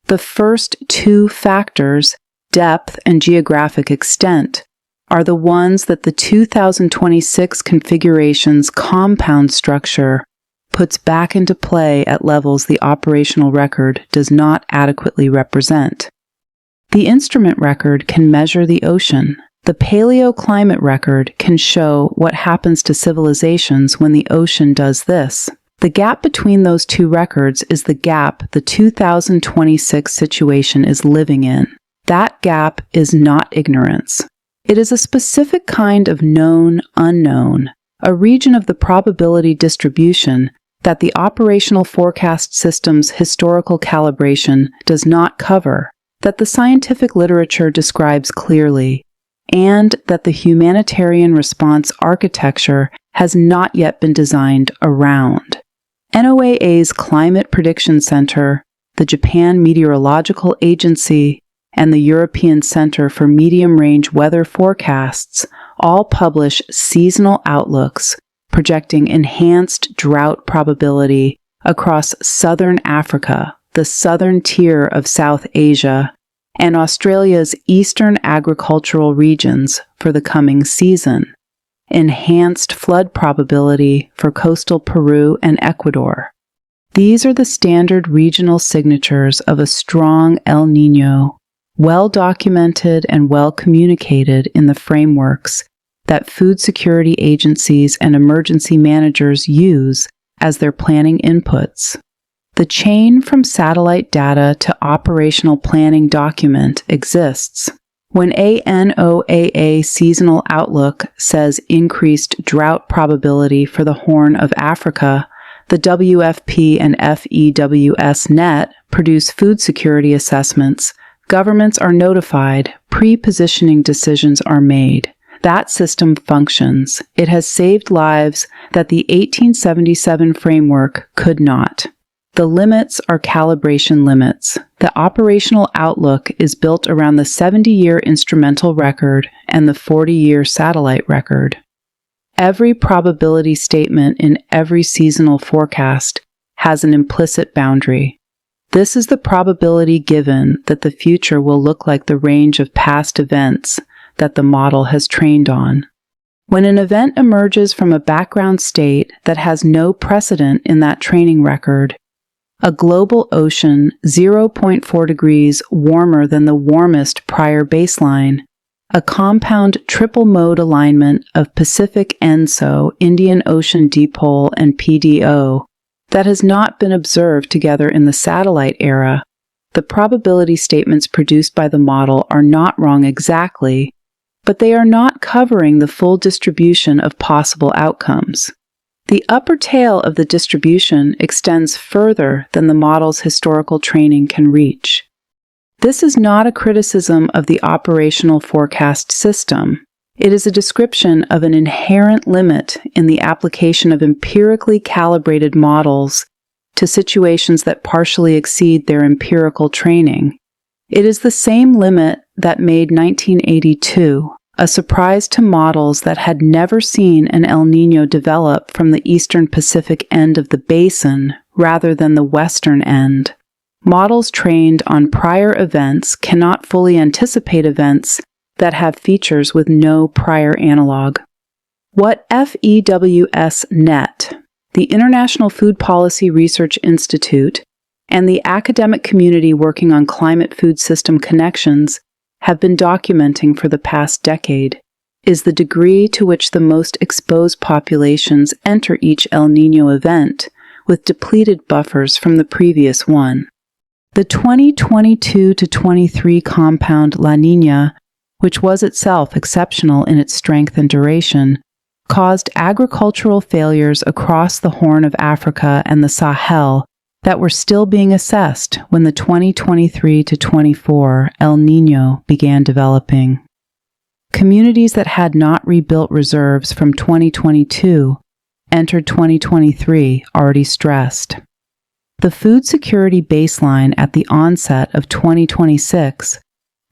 The first two factors, depth and geographic extent, are the ones that the 2026 configuration's compound structure puts back into play at levels the operational record does not adequately represent. The instrument record can measure the ocean. The paleoclimate record can show what happens to civilizations when the ocean does this. The gap between those two records is the gap the 2026 situation is living in. That gap is not ignorance. It is a specific kind of known unknown, a region of the probability distribution that the operational forecast system's historical calibration does not cover, that the scientific literature describes clearly, and that the humanitarian response architecture has not yet been designed around. NOAA's Climate Prediction Center, the Japan Meteorological Agency, and the European Center for Medium-Range Weather Forecasts all publish seasonal outlooks projecting enhanced drought probability across southern Africa, the southern tier of South Asia, and Australia's eastern agricultural regions for the coming season. Enhanced flood probability for coastal Peru and Ecuador. These are the standard regional signatures of a strong El Niño, well documented and well communicated in the frameworks that food security agencies and emergency managers use as their planning inputs. The chain from satellite data to operational planning document exists. When ANOAA Seasonal Outlook says increased drought probability for the Horn of Africa, the WFP and FEWS Net produce food security assessments. Governments are notified, pre-positioning decisions are made. That system functions. It has saved lives that the 1877 framework could not. The limits are calibration limits. The operational outlook is built around the 70-year instrumental record and the 40-year satellite record. Every probability statement in every seasonal forecast has an implicit boundary. This is the probability given that the future will look like the range of past events that the model has trained on. When an event emerges from a background state that has no precedent in that training record, a global ocean 0.4 degrees warmer than the warmest prior baseline, a compound triple mode alignment of Pacific ENSO, Indian Ocean Dipole, and PDO that has not been observed together in the satellite era, the probability statements produced by the model are not wrong exactly, but they are not covering the full distribution of possible outcomes. The upper tail of the distribution extends further than the model's historical training can reach. This is not a criticism of the operational forecast system. It is a description of an inherent limit in the application of empirically calibrated models to situations that partially exceed their empirical training. It is the same limit that made 1982 a surprise to models that had never seen an El Niño develop from the eastern Pacific end of the basin rather than the western end. Models trained on prior events cannot fully anticipate events that have features with no prior analog. What FEWS Net, the International Food Policy Research Institute, and the academic community working on climate food system connections have been documenting for the past decade, is the degree to which the most exposed populations enter each El Niño event with depleted buffers from the previous one. The 2022-23 compound La Niña, which was itself exceptional in its strength and duration, caused agricultural failures across the Horn of Africa and the Sahel that were still being assessed when the 2023-24 El Niño began developing. Communities that had not rebuilt reserves from 2022 entered 2023 already stressed. The food security baseline at the onset of 2026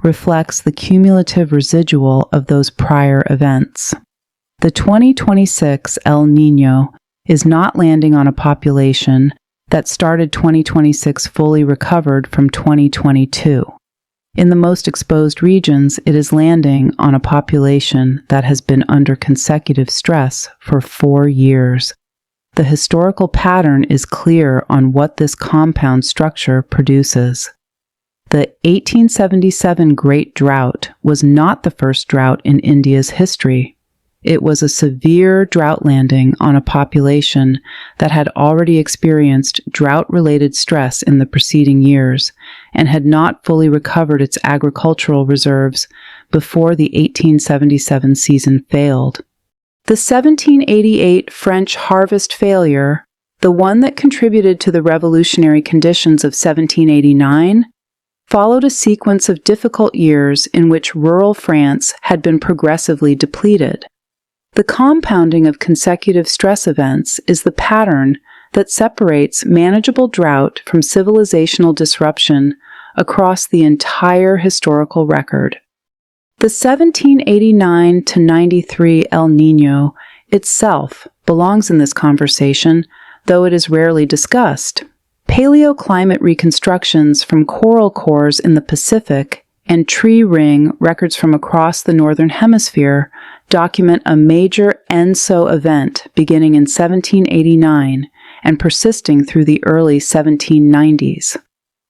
reflects the cumulative residual of those prior events. The 2026 El Niño is not landing on a population that started 2026 fully recovered from 2022. In the most exposed regions, it is landing on a population that has been under consecutive stress for 4 years. The historical pattern is clear on what this compound structure produces. The 1877 Great Drought was not the first drought in India's history. It was a severe drought landing on a population that had already experienced drought-related stress in the preceding years and had not fully recovered its agricultural reserves before the 1877 season failed. The 1788 French harvest failure, the one that contributed to the revolutionary conditions of 1789, followed a sequence of difficult years in which rural France had been progressively depleted. The compounding of consecutive stress events is the pattern that separates manageable drought from civilizational disruption across the entire historical record. The 1789-93 El Niño itself belongs in this conversation, though it is rarely discussed. Paleoclimate reconstructions from coral cores in the Pacific and tree ring records from across the Northern Hemisphere document a major ENSO event beginning in 1789 and persisting through the early 1790s.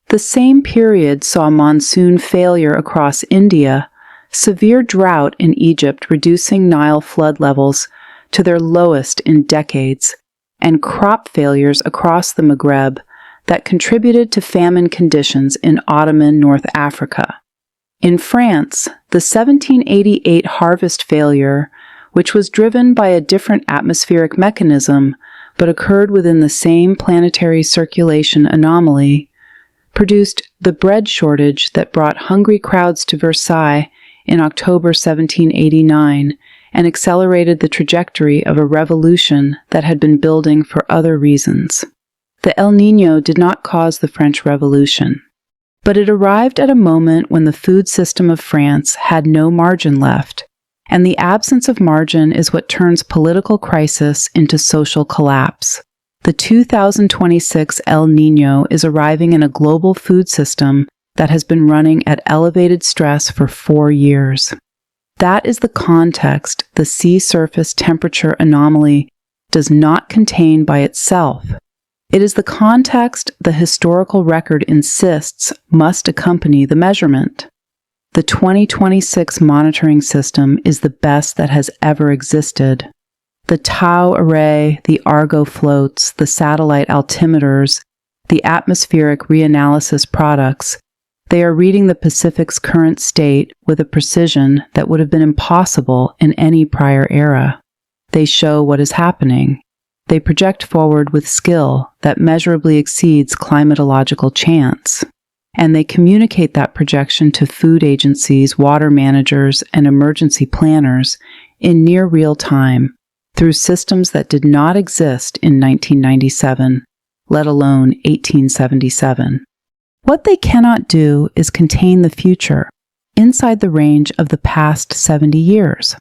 The same period saw monsoon failure across India, severe drought in Egypt reducing Nile flood levels to their lowest in decades, and crop failures across the Maghreb that contributed to famine conditions in Ottoman North Africa. In France, the 1788 harvest failure, which was driven by a different atmospheric mechanism but occurred within the same planetary circulation anomaly, produced the bread shortage that brought hungry crowds to Versailles in October 1789 and accelerated the trajectory of a revolution that had been building for other reasons. The El Niño did not cause the French Revolution, but it arrived at a moment when the food system of France had no margin left, and the absence of margin is what turns political crisis into social collapse. The 2026 El Niño is arriving in a global food system that has been running at elevated stress for 4 years. That is the context the sea surface temperature anomaly does not contain by itself. It is the context the historical record insists must accompany the measurement. The 2026 monitoring system is the best that has ever existed. The Tau array, the Argo floats, the satellite altimeters, the atmospheric reanalysis products, they are reading the Pacific's current state with a precision that would have been impossible in any prior era. They show what is happening. They project forward with skill that measurably exceeds climatological chance. And they communicate that projection to food agencies, water managers, and emergency planners in near real time through systems that did not exist in 1997, let alone 1877. What they cannot do is contain the future inside the range of the past 70 years.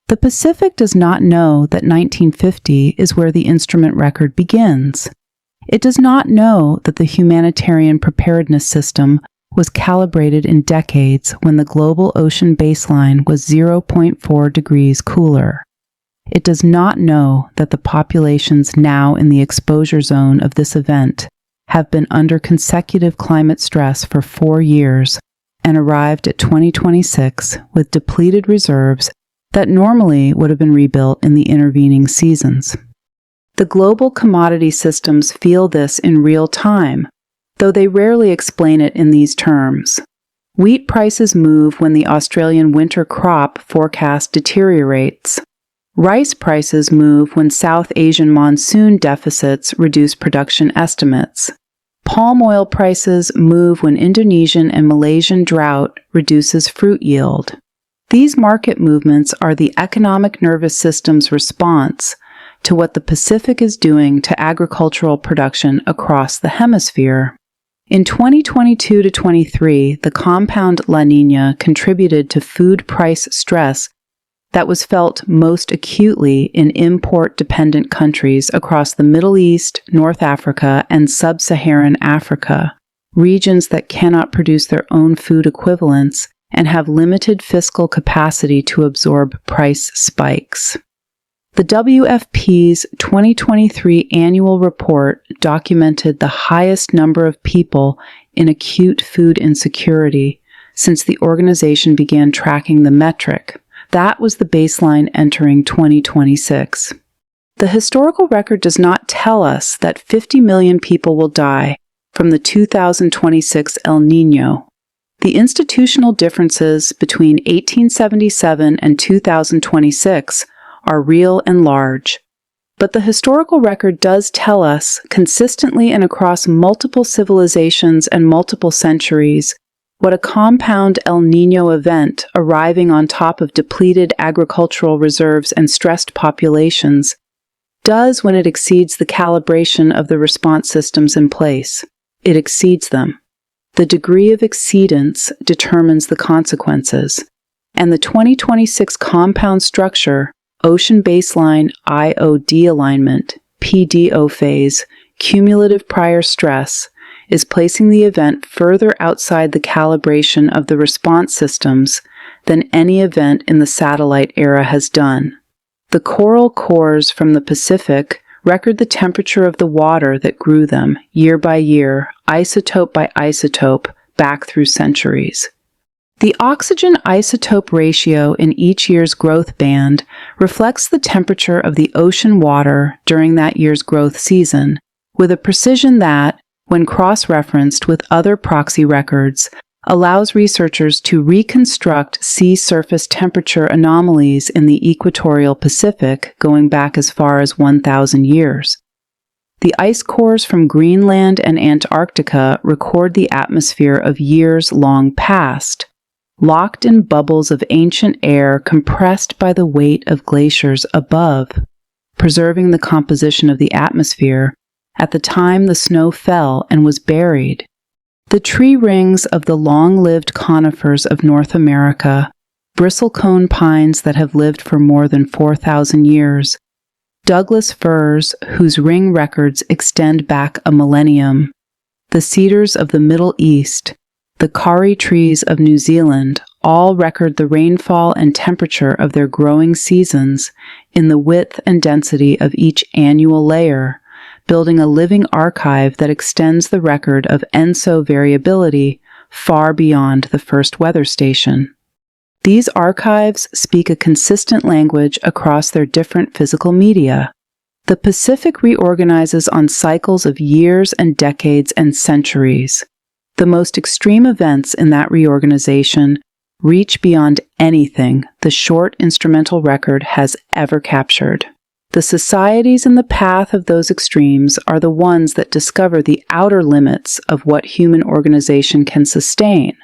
The Pacific does not know that 1950 is where the instrument record begins. It does not know that the humanitarian preparedness system was calibrated in decades when the global ocean baseline was 0.4 degrees cooler. It does not know that the populations now in the exposure zone of this event have been under consecutive climate stress for 4 years and arrived at 2026 with depleted reserves that normally would have been rebuilt in the intervening seasons. The global commodity systems feel this in real time, though they rarely explain it in these terms. Wheat prices move when the Australian winter crop forecast deteriorates. Rice prices move when South Asian monsoon deficits reduce production estimates. Palm oil prices move when Indonesian and Malaysian drought reduces fruit yield. These market movements are the economic nervous system's response to what the Pacific is doing to agricultural production across the hemisphere. In 2022 to 23, the compound La Niña contributed to food price stress that was felt most acutely in import-dependent countries across the Middle East, North Africa, and Sub-Saharan Africa, regions that cannot produce their own food equivalents and have limited fiscal capacity to absorb price spikes. The WFP's 2023 annual report documented the highest number of people in acute food insecurity since the organization began tracking the metric. That was the baseline entering 2026. The historical record does not tell us that 50 million people will die from the 2026 El Niño. The institutional differences between 1877 and 2026 are real and large. But the historical record does tell us, consistently and across multiple civilizations and multiple centuries, what a compound El Niño event arriving on top of depleted agricultural reserves and stressed populations does when it exceeds the calibration of the response systems in place. It exceeds them. The degree of exceedance determines the consequences, and the 2026 compound structure, ocean baseline IOD alignment, PDO phase, cumulative prior stress, is placing the event further outside the calibration of the response systems than any event in the satellite era has done. The coral cores from the Pacific record the temperature of the water that grew them, year by year, isotope by isotope, back through centuries. The oxygen isotope ratio in each year's growth band reflects the temperature of the ocean water during that year's growth season, with a precision that, when cross-referenced with other proxy records, allows researchers to reconstruct sea surface temperature anomalies in the equatorial Pacific going back as far as 1,000 years. The ice cores from Greenland and Antarctica record the atmosphere of years long past, locked in bubbles of ancient air compressed by the weight of glaciers above, preserving the composition of the atmosphere at the time the snow fell and was buried. The tree rings of the long-lived conifers of North America, bristlecone pines that have lived for more than 4,000 years, Douglas firs whose ring records extend back a millennium, the cedars of the Middle East, the kauri trees of New Zealand all record the rainfall and temperature of their growing seasons in the width and density of each annual layer, building a living archive that extends the record of ENSO variability far beyond the first weather station. These archives speak a consistent language across their different physical media. The Pacific reorganizes on cycles of years and decades and centuries. The most extreme events in that reorganization reach beyond anything the short instrumental record has ever captured. The societies in the path of those extremes are the ones that discover the outer limits of what human organization can sustain.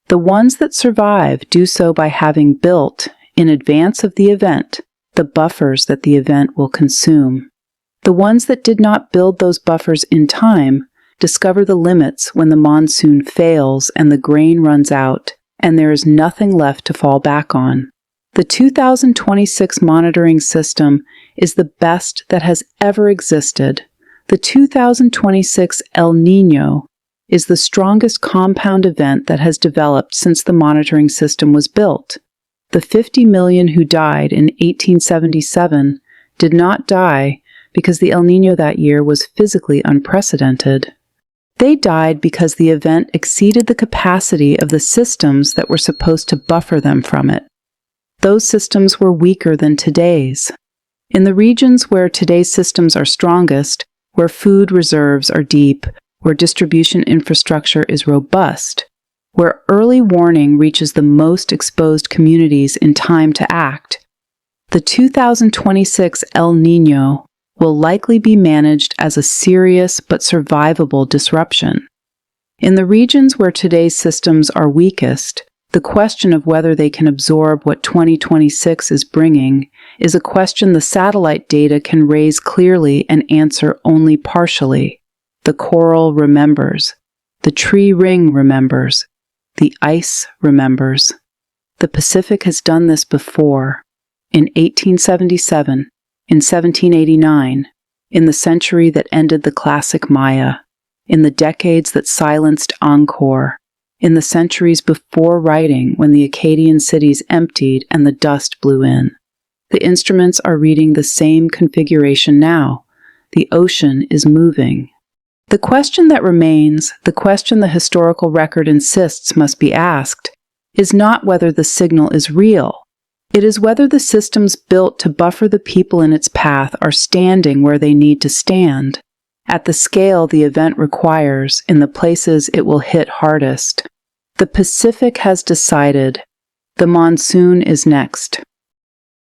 The ones that survive do so by having built, in advance of the event, the buffers that the event will consume. The ones that did not build those buffers in time discover the limits when the monsoon fails and the grain runs out, and there is nothing left to fall back on. The 2026 monitoring system is the best that has ever existed. The 2026 El Niño is the strongest compound event that has developed since the monitoring system was built. The 50 million who died in 1877 did not die because the El Niño that year was physically unprecedented. They died because the event exceeded the capacity of the systems that were supposed to buffer them from it. Those systems were weaker than today's. In the regions where today's systems are strongest, where food reserves are deep, where distribution infrastructure is robust, where early warning reaches the most exposed communities in time to act, the 2026 El Niño will likely be managed as a serious but survivable disruption. In the regions where today's systems are weakest, the question of whether they can absorb what 2026 is bringing is a question the satellite data can raise clearly and answer only partially. The coral remembers. The tree ring remembers. The ice remembers. The Pacific has done this before. In 1877, in 1789, in the century that ended the classic Maya, in the decades that silenced Angkor, in the centuries before writing when the Akkadian cities emptied and the dust blew in. The instruments are reading the same configuration now. The ocean is moving. The question that remains, the question the historical record insists must be asked, is not whether the signal is real. It is whether the systems built to buffer the people in its path are standing where they need to stand, at the scale the event requires, in the places it will hit hardest. The Pacific has decided. The monsoon is next.